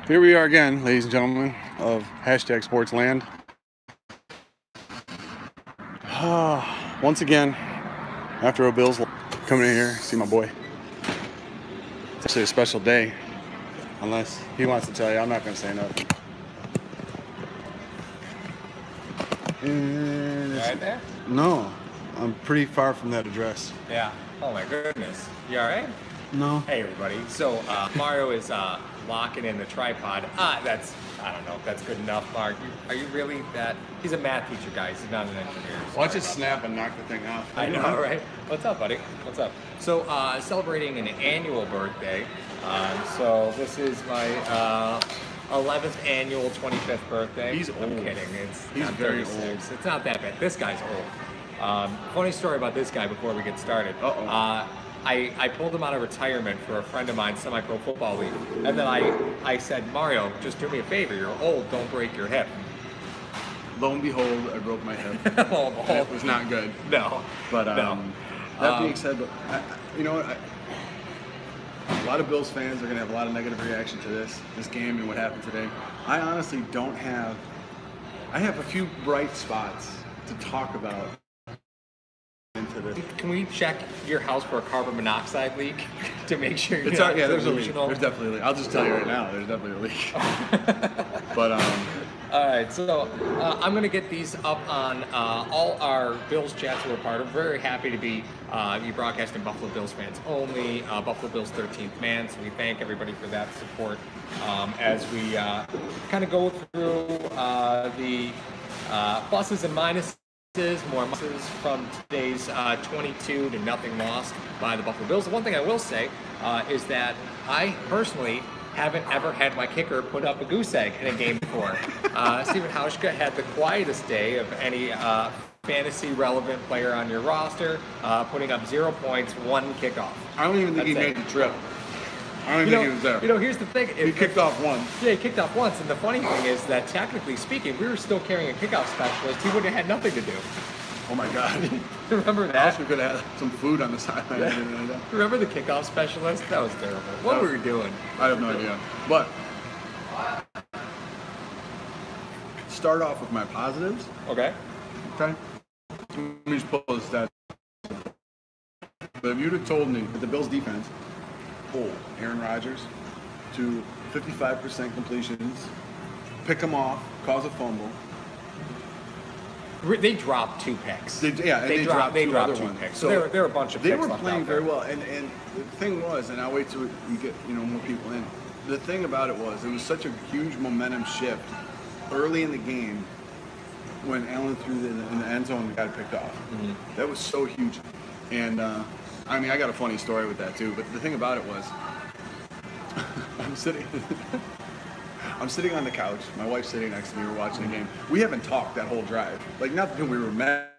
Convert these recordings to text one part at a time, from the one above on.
Here we are again, ladies and gentlemen, of hashtag Sportsland. Once again, after a Bills coming in here, see my boy. It's actually a special day, unless he wants to tell you. I'm not going to say nothing. You right there? No, I'm pretty far from that address. Yeah. Oh my goodness. You all right? No. Hey everybody. So Mario is locking in the tripod. I don't know if that's good enough, Mark. Are you really that? He's a math teacher, guys. He's not an engineer. Watch it snap and knock the thing off. I know, right? What's up, buddy? What's up? So celebrating an annual birthday. So this is my 11th annual 25th birthday. He's old. I'm kidding. He's very 36. old. It's not that bad. This guy's old. Funny story about this guy before we get started. I pulled him out of retirement for a friend of mine, semi-pro football league. And then I said, Mario, just do me a favor. You're old. Don't break your hip. Lo and behold, I broke my hip. Oh, It was not good. no. But No. that being said, you know what? A lot of Bills fans are going to have a lot of negative reaction to this game and what happened today. I honestly don't have. I have a few bright spots to talk about into this. Can we check your house for a carbon monoxide leak to make sure you're It's not yeah, there's a leak. delusional? There's definitely a leak. I'll just tell you right now, there's definitely a leak. But All right, so I'm going to get these up on all our Bills chats we're part of. Very happy to be broadcasting Buffalo Bills fans only, Buffalo Bills 13th man. So we thank everybody for that support as we kind of go through the pluses and minuses. More minuses from today's 22 to nothing lost by the Buffalo Bills. The one thing I will say is that I personally haven't ever had my kicker put up a goose egg in a game before. Stephen Hauschka had the quietest day of any fantasy relevant player on your roster, putting up 0 points, 1 kickoff. I don't even think he made the trip. I don't even think he was there. You know, here's the thing. He kicked off once. Yeah, he kicked off once, and the funny thing is that technically speaking, if we were still carrying a kickoff specialist, he would have had nothing to do. Oh my God. Remember I that? also could have had some food on the sideline. Yeah. Remember the kickoff specialist? That was terrible. What were we doing? I have no idea. But start off with my positives. Okay. Okay. Let me just pull the stats. But if you'd have told me that the Bills defense hold Aaron Rodgers to 55% completions, pick him off, cause a fumble. They dropped 2 picks. They dropped two other ones. picks. So there were a bunch of they picks were left playing out there. very well, and the thing was, and I'll wait till we get more people in. The thing about it was such a huge momentum shift early in the game when Allen threw in the end zone and got it picked off. Mm-hmm. That was so huge, and I mean I got a funny story with that too. But the thing about it was, I'm sitting on the couch. My wife's sitting next to me. We're watching the game. We haven't talked that whole drive. Like, not that we were mad.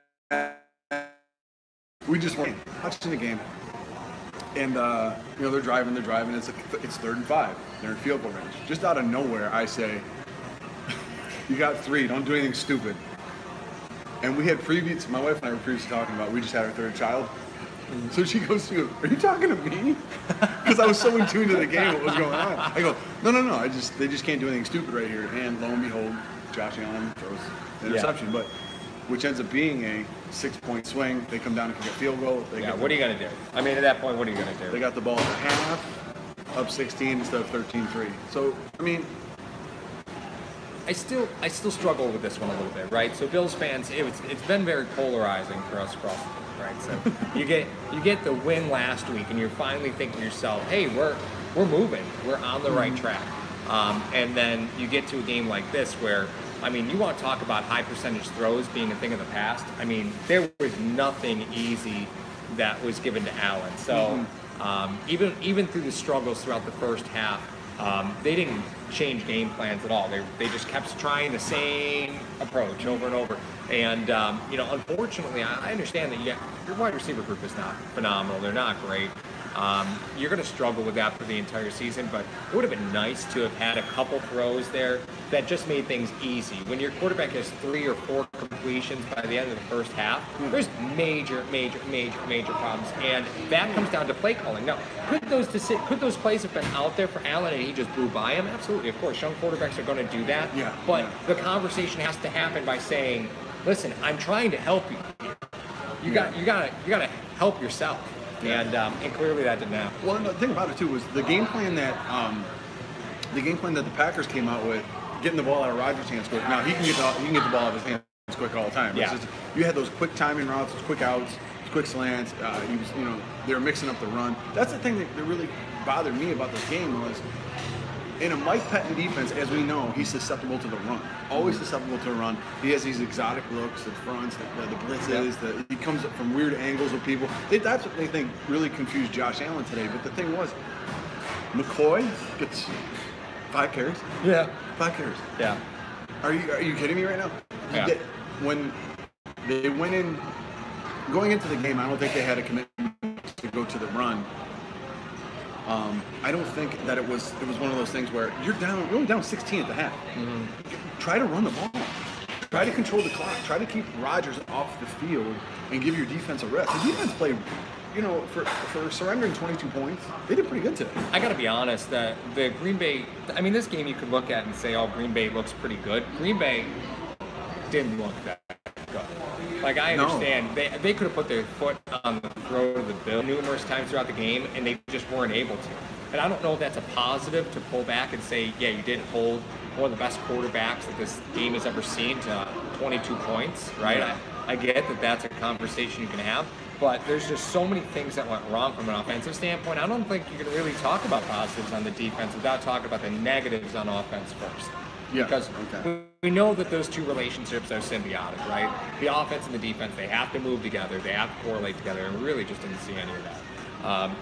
We just weren't watching the game. And, they're driving. It's 3rd and 5. They're in field goal range. Just out of nowhere, I say, you got 3. Don't do anything stupid. And we had previous, my wife and I were previously talking about, we just had our 3rd child. So she goes to me, are you talking to me? Because I was so in tune to the game, what was going on. I go, no, they just can't do anything stupid right here. And lo and behold, Josh Allen throws the interception, but which ends up being a 6-point swing. They come down and kick a field goal. What are you going to do? I mean, at that point, what are you going to do? They got the ball at the half, up 16 instead of 13-3. So, I mean, I still struggle with this one a little bit, right? So Bills fans, it's been very polarizing for us across the board. Right, so you get the win last week, and you're finally thinking to yourself, "Hey, we're moving, we're on the right track." And then you get to a game like this, where I mean, you want to talk about high percentage throws being a thing of the past. I mean, there was nothing easy that was given to Allen. So even through the struggles throughout the first half, they didn't change game plans at all. They just kept trying the same approach over and over. And, unfortunately, I understand that your wide receiver group is not phenomenal. They're not great. you're going to struggle with that for the entire season, but it would have been nice to have had a couple throws there that just made things easy. When your quarterback has 3 or 4 completions by the end of the first half, there's major problems, and that comes down to play calling. Now, could those plays have been out there for Allen and he just blew by him? Absolutely, of course, young quarterbacks are going to do that. But the conversation has to happen by saying, "Listen, I'm trying to help you here. You got to help yourself." And clearly that didn't happen. Well, the thing about it too was the game plan that the Packers came out with, getting the ball out of Rodgers' hands quick. Now he can get the ball out of his hands quick all the time. Yeah. It's just, you had those quick timing routes, those quick outs, quick slants. They were mixing up the run. That's the thing that really bothered me about this game was, in a Mike Pettin defense, as we know, he's susceptible to the run. Always susceptible to the run. He has these exotic looks, the fronts, the blitzes. He comes up from weird angles with people. That's what they think really confused Josh Allen today. But the thing was, McCoy gets 5 carries. Yeah. 5 carries. Yeah. Are you kidding me right now? Yeah. When they went in, going into the game, I don't think they had a commitment to go to the run. I don't think that it was one of those things where you're only down 16 at the half. Try to run the ball. Try to control the clock. Try to keep Rodgers off the field and give your defense a rest. The defense played, for surrendering 22 points, they did pretty good today. I got to be honest, the Green Bay, this game you could look at and say, oh, Green Bay looks pretty good. Green Bay didn't look that good. Like, I understand, they could have put their foot on the throat of the Bills numerous times throughout the game, and they just weren't able to. And I don't know if that's a positive to pull back and say, yeah, you did hold one of the best quarterbacks that this game has ever seen to 22 points, right? Yeah. I get that that's a conversation you can have, but there's just so many things that went wrong from an offensive standpoint. I don't think you can really talk about positives on the defense without talking about the negatives on offense first. Yeah. Because we know that those two relationships are symbiotic, right? The offense and the defense, they have to move together, they have to correlate together, and we really just didn't see any of that.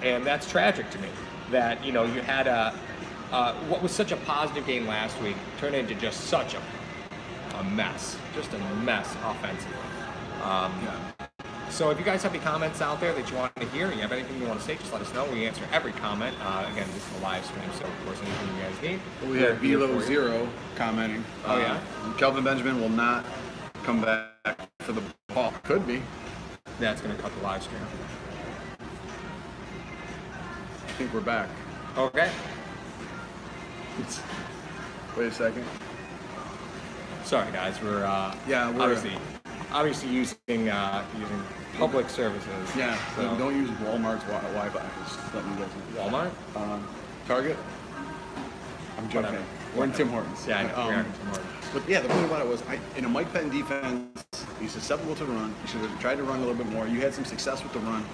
And that's tragic to me, that, you had what was such a positive game last week turned into just such a mess, offensively. So if you guys have any comments out there that you want to hear, you have anything you want to say, just let us know. We answer every comment. Again, this is a live stream, so of course anything you guys need. We had Below0 commenting. Oh, yeah? Kelvin Benjamin will not come back for the ball. Could be. That's going to cut the live stream. I think we're back. Okay. Wait a second. Sorry, guys. We're obviously using public services. Yeah. So. Don't use Walmart's Wi-Fi. Just letting you guys know. Walmart? Target. I'm joking. Whatever. We're in Tim Hortons. Yeah, I know. We are in Tim Hortons. But yeah, the point about it was, in a Mike Pettin defense, he's susceptible to the run. He should have tried to run a little bit more. You had some success with the run.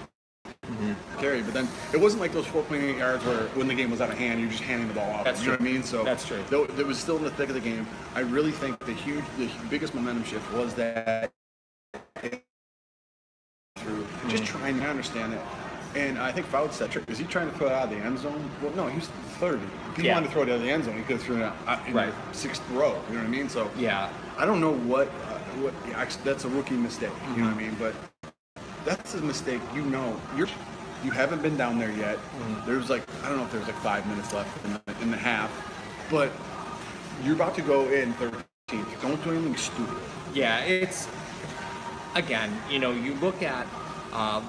Carry, but then it wasn't like those 4.8 yards where when the game was out of hand, you're just handing the ball off. That's you true. know what I mean? So that's true. Though it was still in the thick of the game. I really think the biggest momentum shift was that through just trying to understand it. And I think Fouts said, is he trying to throw it out of the end zone? Well, no, he was 30. If he wanted to throw it out of the end zone, he could have thrown it out in the 6th row. You know what I mean? So I don't know what that's a rookie mistake. You know what I mean? But that's a mistake. You haven't been down there yet. There's I don't know if there's 5 minutes left in the half, but you're about to go in 13th. Don't do anything stupid. Yeah, it's, again, you look at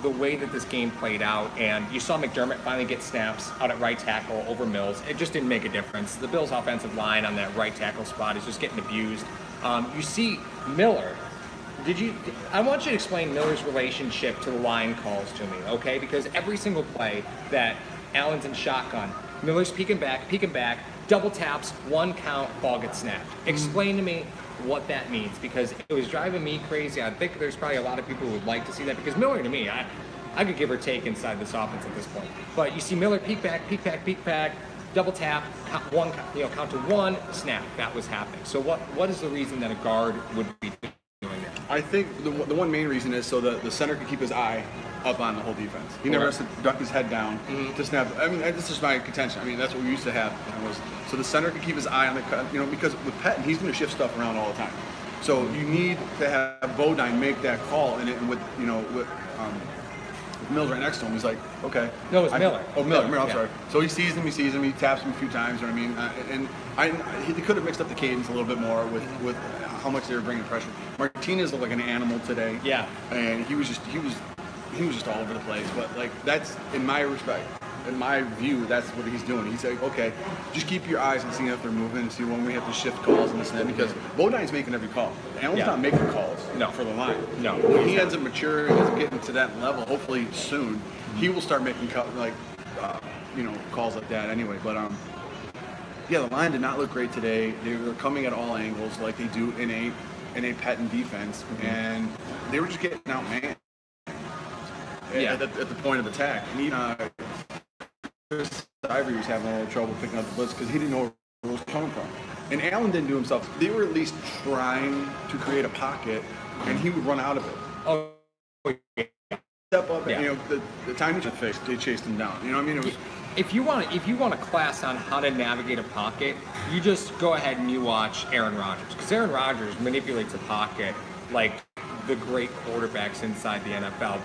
the way that this game played out, and you saw McDermott finally get snaps out at right tackle over Mills. It just didn't make a difference. The Bills' offensive line on that right tackle spot is just getting abused. You see Miller. I want you to explain Miller's relationship to the line calls to me, okay? Because every single play that Allen's in shotgun, Miller's peeking back, double taps, 1 count, ball gets snapped. Explain to me what that means, because it was driving me crazy. I think there's probably a lot of people who would like to see that, because Miller, to me, I could give or take inside this offense at this point. But you see Miller peek back, double tap, count to 1, snap. That was happening. So what is the reason that a guard would be doing that? I think the one main reason is so that the center can keep his eye up on the whole defense. He never has to duck his head down to snap. This is my contention. That's what we used to have. So the center can keep his eye on the, because with Pettin, he's going to shift stuff around all the time. So you need to have Bodine make that call, and with Mills right next to him. He's like, okay. No, it's Miller. Oh, Miller. I'm Yeah. sorry. So he sees him. He taps him a few times. You know what I mean? He could have mixed up the cadence a little bit more with how much they were bringing pressure. Martinez looked like an animal today. Yeah. And he was just all over the place. But like that's in my respect. In my view, that's what he's doing. He's like, okay, just keep your eyes and see if they're moving and see when we have to shift calls and this and that. Because Bodine's making every call. Allen's not making calls for the line. No. When he ends up maturing, ends up getting to that level, hopefully soon, he will start making calls like that anyway. But yeah, the line did not look great today. They were coming at all angles like they do in a Patton defense, and they were just getting outmanned at the point of attack. And Chris Ivory was having a little trouble picking up the blitz because he didn't know where it was coming from. And Allen didn't do himself. They were at least trying to create a pocket, and he would run out of it. Oh, yeah. Step up, and the time he just faced, they chased him down. You know what I mean? It was. If you want a class on how to navigate a pocket, you just go ahead and you watch Aaron Rodgers, because Aaron Rodgers manipulates a pocket like the great quarterbacks inside the NFL.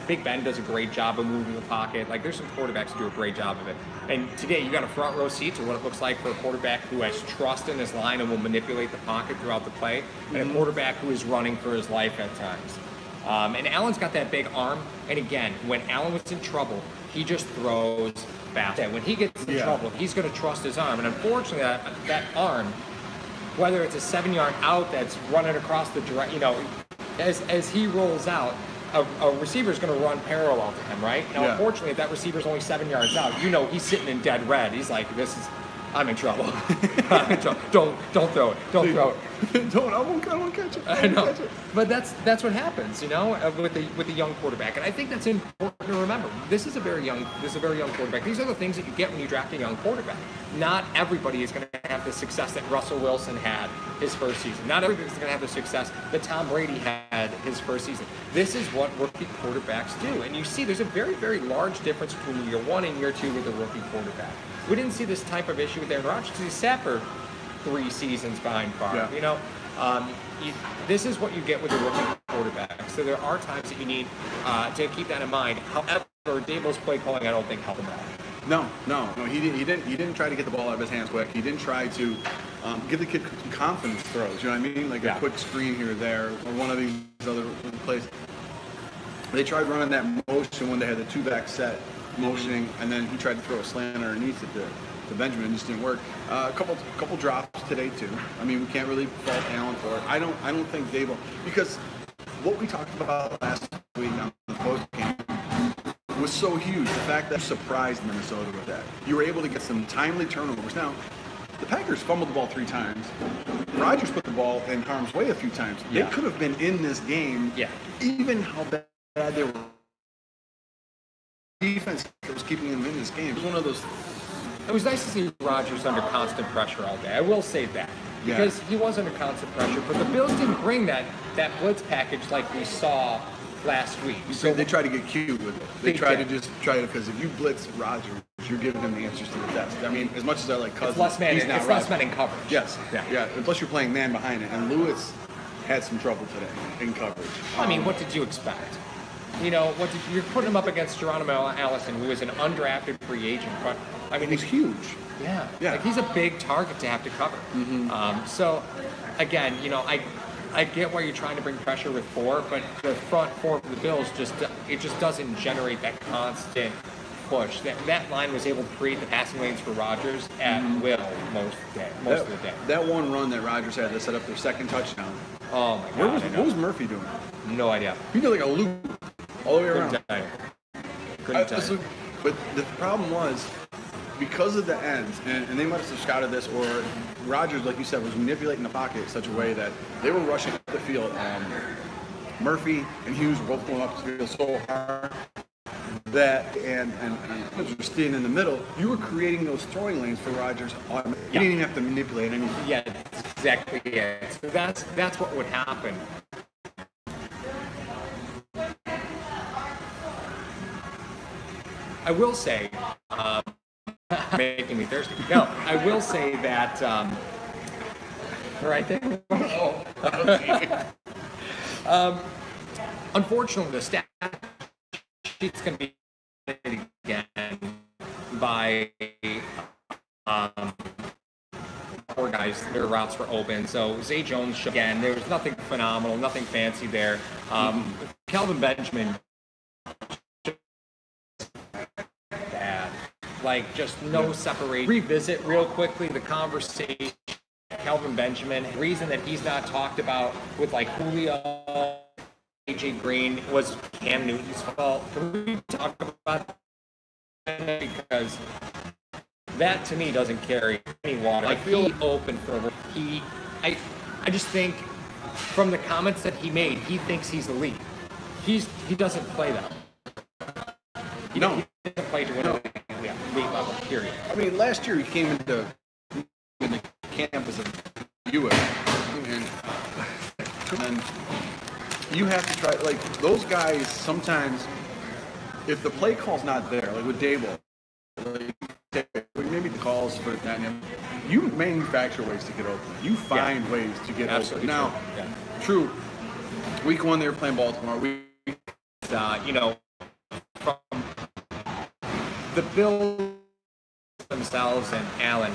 Big Ben does a great job of moving the pocket. Like there's some quarterbacks who do a great job of it. And today you got a front row seat to what it looks like for a quarterback who has trust in his line and will manipulate the pocket throughout the play, and a quarterback who is running for his life at times. And Allen's got that big arm. And again, when Allen was in trouble, he just throws fast. When he gets in trouble, he's going to trust his arm. And unfortunately, that arm, whether it's a 7-yard out that's running across the direct, as he rolls out, a receiver's going to run parallel to him, right? Now, unfortunately, if that receiver's only 7 yards out, he's sitting in dead red. He's like, I'm in trouble. I'm in trouble. Don't throw it. Don't throw it. I won't catch it. I know. But that's what happens, with the young quarterback. And I think that's important to remember. This is a very young quarterback. These are the things that you get when you draft a young quarterback. Not everybody is going to have the success that Russell Wilson had his first season. Not everybody's going to have the success that Tom Brady had his first season. This is what rookie quarterbacks do. And you see there's a very, very large difference between year one and year two with a rookie quarterback. We didn't see this type of issue with Aaron Rodgers because he sat for 3 seasons behind Favre. This is what you get with a rookie quarterback. So there are times that you need to keep that in mind. However, Daboll's play calling, I don't think helped him out. No. He didn't try to get the ball out of his hands quick. He didn't try to give the kid confidence throws. You know what I mean? Like a quick screen here or there, or one of these other plays. They tried running that motion when they had the 2-back set. Motioning, and then he tried to throw a slant underneath it to Benjamin. It just didn't work. A couple drops today too. I mean, we can't really fault Allen for it. I don't think Daboll, because what we talked about last week on the post game was so huge. The fact that you surprised Minnesota with that. You were able to get some timely turnovers. Now, the Packers fumbled the ball 3 times. Rodgers put the ball in harm's way a few times. They could have been in this game. Even how bad they were. Defense was keeping him in this game. It was one of those. It was nice to see Rodgers under constant pressure all day. I will say that. Because he was under constant pressure, but the Bills didn't bring that blitz package like we saw last week. So they tried to get cute with it. They tried to because if you blitz Rodgers, you're giving him the answers to the test. I mean, as much as I like Cousins, it's less men in coverage. Yes. Yeah. And plus, you're playing man behind it, and Lewis had some trouble today in coverage. I mean, what did you expect? You're putting him up against Geronimo Allison, who is an undrafted free agent. But I mean, he's huge. Yeah. Like, he's a big target to have to cover. So, again, I get why you're trying to bring pressure with 4, but the front 4 for the Bills just doesn't generate that constant push. That line was able to create the passing lanes for Rodgers at will most of the day. That one run that Rodgers had to set up their second touchdown. Oh my God! What was Murphy doing? No idea. He did like a loop all the way around. Couldn't tell you. But the problem was, because of the ends, and they might have scouted this, or Rodgers, like you said, was manipulating the pocket in such a way that they were rushing up the field. Murphy and Hughes were both going up the field so hard that, and were staying in the middle. You were creating those throwing lanes for Rodgers. You didn't even have to manipulate anything. Yeah, that's exactly it. So that's what would happen. I will say, making me thirsty. No, I will say that right there. Unfortunately, the stat sheet's going to be again by four guys. Their routes were open. So Zay Jones, again, there was nothing phenomenal, nothing fancy there. Kelvin Benjamin, bad. Like, just no separation. Revisit real quickly the conversation. Kelvin Benjamin, the reason that he's not talked about with like Julio, AJ Green was Cam Newton's fault. Can we talk about that? Because that to me doesn't carry any water. Like, he open for I just think from the comments that he made, he thinks he's elite. He doesn't play that. He doesn't play to win elite level, period. I mean, last year he came into the campus of U.S. and you have to try, like, those guys sometimes, if the play call's not there, like with Dable, like, maybe the calls for that, you manufacture ways to get open. You find ways to get open. Now, true, week one they were playing Baltimore. You know, from the Bills themselves and Allen,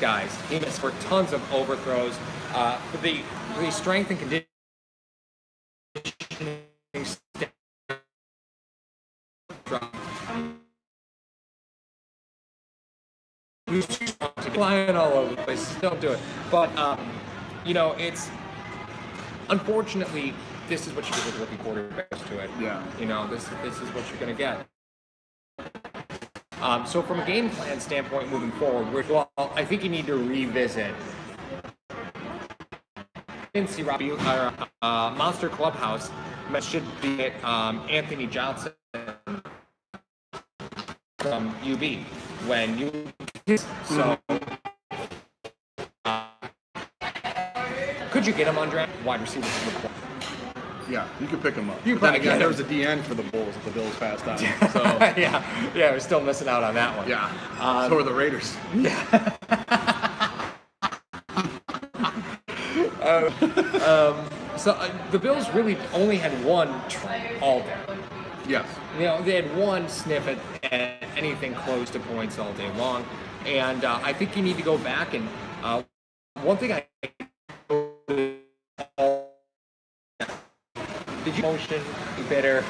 guys, he missed for tons of overthrows. For the strength and conditioning flying all over the place. Don't do it. But you know, it's unfortunately this is what you get with rookie quarterbacks to it. Yeah. You know, this is what you're going to get. So from a game plan standpoint moving forward, I think you need to revisit Monster Clubhouse should be Anthony Johnson from UB when you so could you get him on draft wide receiver? Yeah, you could pick him up. You but then again, there was a DN for the Bulls that the Bills passed on. So yeah, we're still missing out on that one. Yeah, so are the Raiders. Yeah. So the Bills really only had one all day. Yes. You know, they had one sniff at anything close to points all day long, and I think you need to go back and one thing I did you motion bitter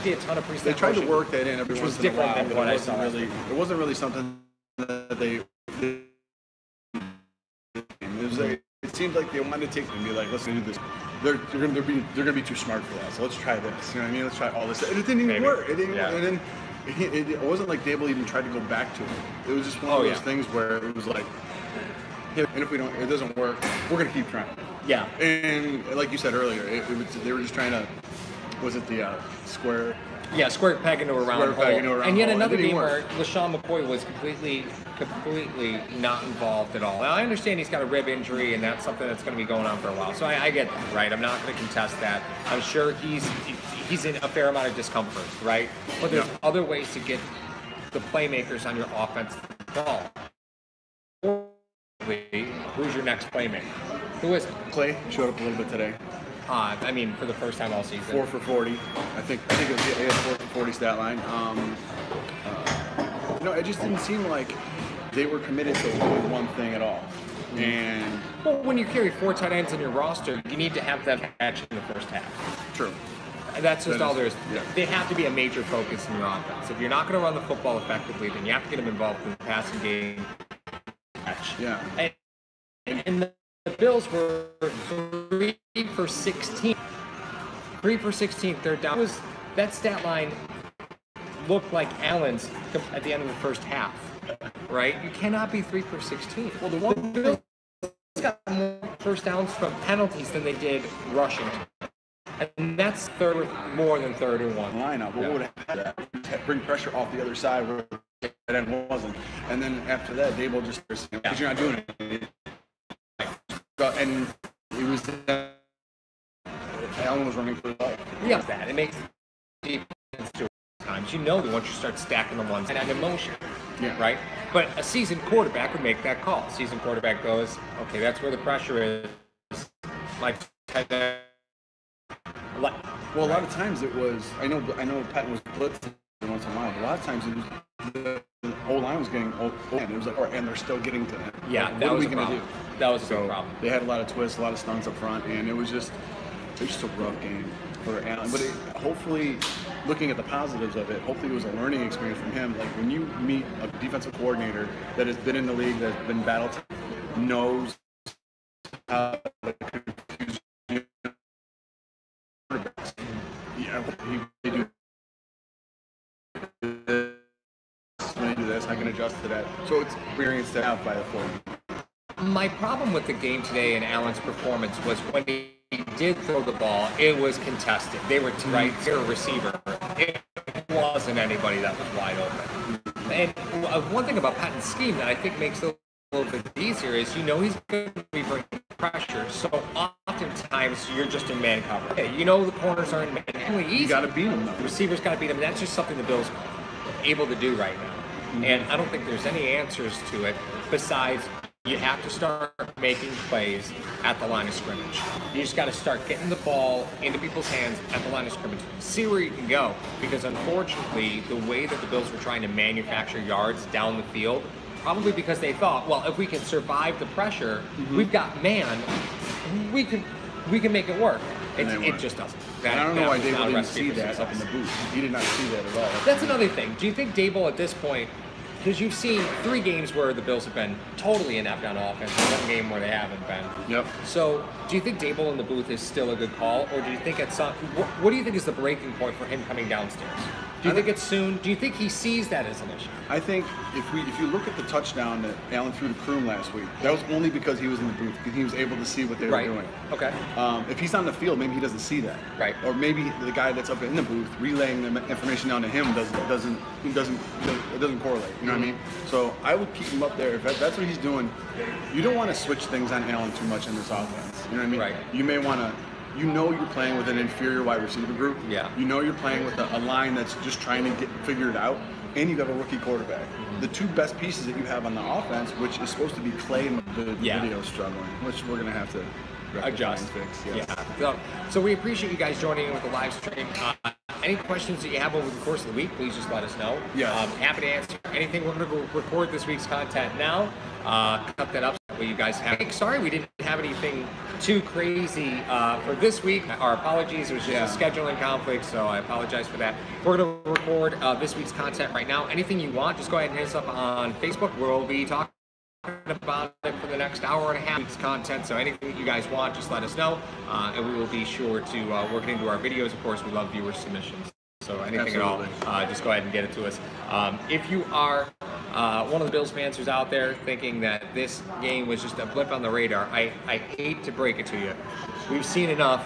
did a ton of pre-snap. They tried motion, to work that in every which once was in a while, different than what I saw. It wasn't really something that they. It seemed like they wanted to take and be like, let's do this. They're gonna be too smart for that. So let's try this. You know what I mean? Let's try all this. And it didn't even work. It didn't. Yeah. And then it wasn't like Dable even tried to go back to it. It was just one of those things where it was like, yeah, and if it doesn't work, we're gonna keep trying. Yeah. And like you said earlier, they were just trying to. Was it the square? Yeah, square peg into a round hole. And yet another game where LaShawn McCoy was completely not involved at all. Now, I understand he's got a rib injury, and that's something that's going to be going on for a while. So I get that, right? I'm not going to contest that. I'm sure he's in a fair amount of discomfort, right? But there's other ways to get the playmakers on your offense ball. Who's your next playmaker? Who is it? Clay showed up a little bit today. I mean, for the first time all season. 4 for 40. I think it was the 4 for 40 stat line. No, it just didn't seem like they were committed to one thing at all. And well, when you carry 4 tight ends in your roster, you need to have that match in the first half. True. That's just all there is. Yeah. They have to be a major focus in your offense. If you're not going to run the football effectively, then you have to get them involved in the passing game. Yeah. And the Bills were 3 for 16. 3 for 16, third down. That stat line looked like Allen's at the end of the first half, right? You cannot be 3 for 16. Well, the Bills got more first downs from penalties than they did rushing. And that's more than third and one. Lineup. What would have bring pressure off the other side where that end wasn't. And then after that, Dable just because you're not doing it. And it was Allen was running for his life. Yeah, that it makes defense do it times. You know that once you start stacking the ones and emotion, right? But a seasoned quarterback would make that call. Seasoned quarterback goes, okay, that's where the pressure is. Like Well, a lot of times it was. I know Patton was blitzing once in a while, but a lot of times it was the whole line was getting and it was like, all right, and they're still getting to him. Yeah, like, that what was are we a gonna problem. do? That was a big problem. They had a lot of twists, a lot of stunts up front, and it was just a rough game for Allen. But hopefully, looking at the positives of it, hopefully it was a learning experience from him. Like when you meet a defensive coordinator that has been in the league, that's been battle knows how to confuse quarterbacks. Yeah, they do this, when they do this, I can adjust to that. So it's experience to have by the floor. My problem with the game today and Allen's performance was when he did throw the ball, it was contested. They were right to a receiver. It wasn't anybody that was wide open. And one thing about Patton's scheme that I think makes it a little bit easier is he's going to be bringing pressure. So oftentimes you're just in man cover. Okay, the corners are in man. Really easy. You got to beat them, though. The receivers got to beat them. That's just something the Bills are able to do right now. Mm-hmm. And I don't think there's any answers to it besides you have to start making plays at the line of scrimmage. You just got to start getting the ball into people's hands at the line of scrimmage. See where you can go. Because unfortunately, the way that the Bills were trying to manufacture yards down the field, probably because they thought, well, if we can survive the pressure, we've got man, we can make it work. It just doesn't. I don't know why Dable didn't see that up in the booth. He did not see that at all. That's another thing. Do you think Dable at this point, because you've seen 3 games where the Bills have been totally inept on offense, and 1 game where they haven't been. Yep. So, do you think Dable in the booth is still a good call, or do you think at some? What do you think is the breaking point for him coming downstairs? Do you think it's soon? Do you think he sees that as an issue? I think if you look at the touchdown that Allen threw to Kroom last week, that was only because he was in the booth, because he was able to see what they were doing. Okay. If he's on the field, maybe he doesn't see that. Right. Or maybe the guy that's up in the booth relaying the information down to him it doesn't correlate. You know what I mean? So I would keep him up there. If that's what he's doing, you don't want to switch things on Allen too much in this offense. You know what I mean? Right. You may want to. You're playing with an inferior wide receiver group. Yeah. You're playing with a line that's just trying to figure it out, and you got a rookie quarterback. The 2 best pieces that you have on the offense, which is supposed to be Clay and the video struggling, which we're gonna have to adjust and fix. Yes. Yeah. So we appreciate you guys joining in with the live stream. Any questions that you have over the course of the week, please just let us know. Yeah. Happy to answer anything. We're going to go record this week's content now. Cut that up so that you guys have. Sorry we didn't have anything too crazy for this week. Our apologies. It was just a scheduling conflict, so I apologize for that. We're going to record this week's content right now. Anything you want, just go ahead and hit us up on Facebook. We'll be talking about it for the next hour and a half week's content. So anything that you guys want, just let us know, and we will be sure to work it into our videos. Of course, we love viewer submissions. So anything at all, just go ahead and get it to us. If you are one of the Bills fans who's out there thinking that this game was just a blip on the radar, I hate to break it to you. We've seen enough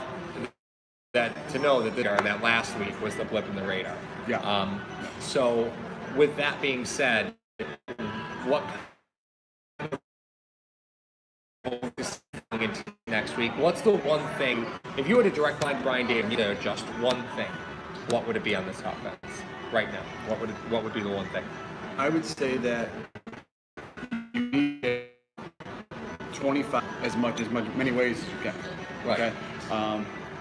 to know that last week was the blip in the radar. Yeah. So with that being said, what into next week? What's the one thing, if you had a direct line to Brian Daboll, you had just one thing, what would it be on this offense right now? What would be the one thing? I would say that you need 25 as many ways as you can. Right. Okay.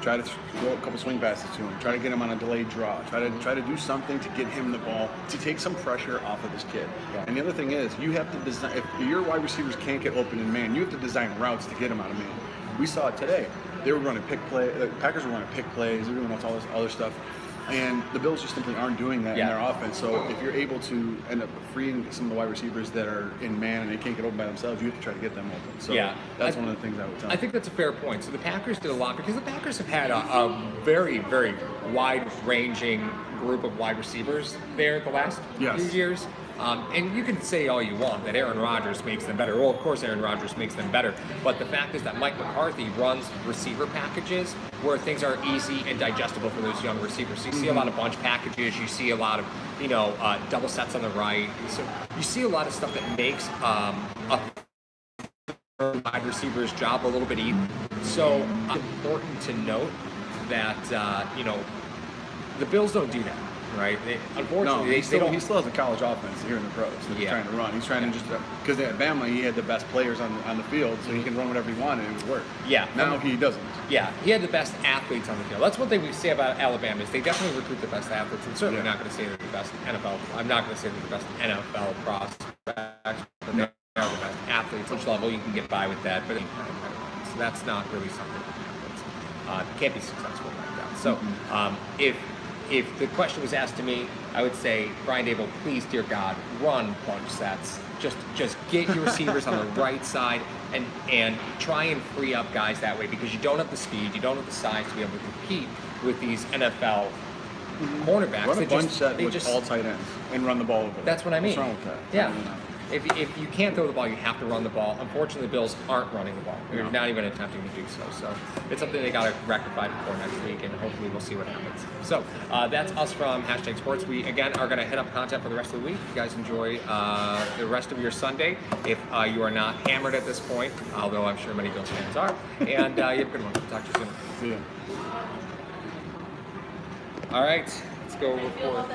Try to throw a couple swing passes to him. Try to get him on a delayed draw. Try to do something to get him the ball, to take some pressure off of this kid. Yeah. And the other thing is, you have to design. If your wide receivers can't get open in man, you have to design routes to get them out of man. We saw it today. They were running pick play. The Packers were running pick plays. They were doing all this other stuff. And the Bills just simply aren't doing that in their offense. So if you're able to end up freeing some of the wide receivers that are in man and they can't get open by themselves, you have to try to get them open. So that's one of the things I would tell them. I think that's a fair point. So the Packers did a lot because the Packers have had a very, very wide-ranging group of wide receivers there the last few years. And you can say all you want that Aaron Rodgers makes them better. Well, of course Aaron Rodgers makes them better. But the fact is that Mike McCarthy runs receiver packages where things are easy and digestible for those young receivers. So you see a lot of bunch packages. You see a lot of, double sets on the right. So you see a lot of stuff that makes a wide receiver's job a little bit easier. So it's important to note that, the Bills don't do that. right? No, Unfortunately, he they still, don't. he still has a college offense here in the pros that he's Yeah. trying to run. He's trying to just because at Bama he had the best players on the field, so he can run whatever he wanted and it would work. Yeah. Now he doesn't. Yeah, he had the best athletes on the field. That's one thing we say about Alabama is they definitely recruit the best athletes, and certainly not going to say they're the best NFL. I'm not going to say they're the best NFL prospects, but they are the best athletes. Which level you can get by with that, but so that's not really something that happens. You can't be successful like that. So if the question was asked to me, I would say, Brian Daboll, please, dear God, run bunch sets. Just get your receivers on the right side and try and free up guys that way, because you don't have the speed, you don't have the size to be able to compete with these NFL cornerbacks. Run a bunch set they with just, all tight ends and run the ball over. That's what I mean. What's wrong with that? Yeah. I don't know. If you can't throw the ball, you have to run the ball. Unfortunately, the Bills aren't running the ball. They're No. not even attempting to do so. So it's something they got to rectify before next week, and hopefully we'll see what happens. So that's us from Hashtag Sports. We, again, are going to hit up content for the rest of the week. If you guys enjoy the rest of your Sunday, if you are not hammered at this point, although I'm sure many Bills fans are, and you have a good one. Talk to you soon. See ya. All right, let's go report.